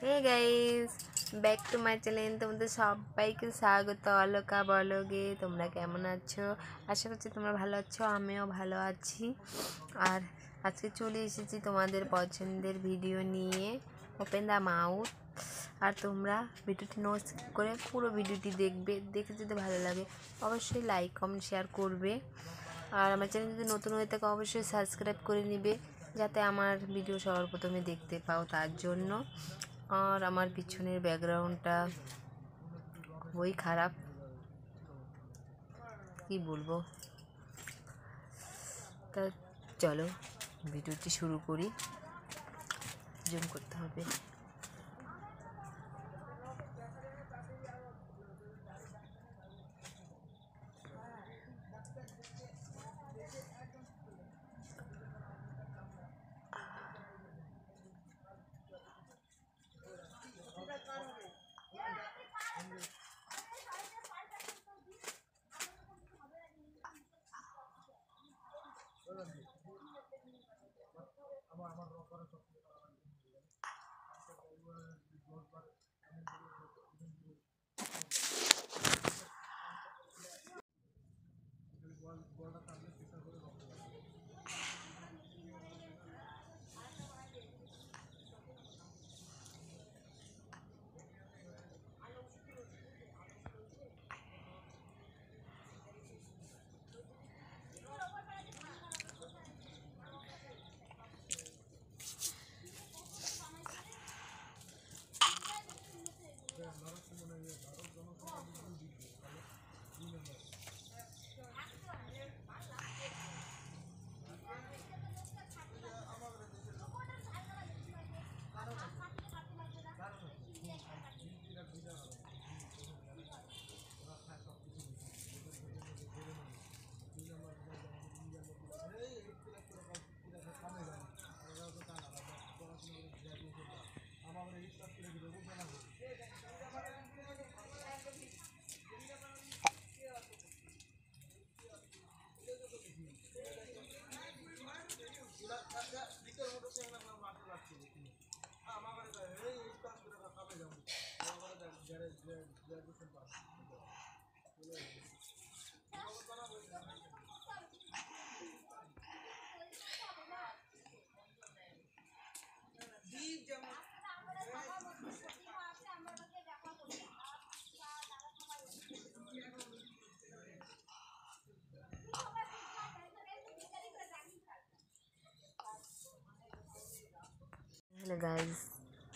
Hey guys, back to my channel. তোমাদের সবাইকে স্বাগত। অলকা বলগে, তোমরা কেমন আছো? আশা করছি তোমরা ভালো আছো, আমিও ভালো আছি। আর আজকে চলে এসেছি তোমাদের পছন্দের ভিডিও নিয়ে, ওপেন দ্য মাউথ। আর তোমরা ভিডিওটি নো স্কিপ করে পুরো ভিডিওটি দেখে যদি ভালো লাগে অবশ্যই লাইক কমেন্ট শেয়ার করবে। আর আমার চ্যানেল যদি নতুন হয়ে থাকে অবশ্যই সাবস্ক্রাইব করে নিবে, যাতে আমার ভিডিও সবার প্রথমে দেখতে পাও, তার জন্য। আর আমার পিছনের ব্যাকগ্রাউন্ডটা খুবই খারাপ, কি বলবো। তা চলো ভিডিওটি শুরু করি। জুম করতে হবে। হ্যালো গাইস,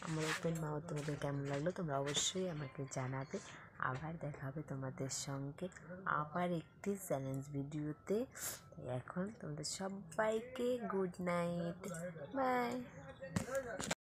আমার ওপেন মাউথ তোমাদের কেমন লাগলো তোমরা অবশ্যই আমাকে জানাবে। আবার দেখা হবে তোমাদের সঙ্গে আবার একটি চ্যালেঞ্জ ভিডিওতে। এখন তোমাদের সবাইকে গুড নাইট, বাই।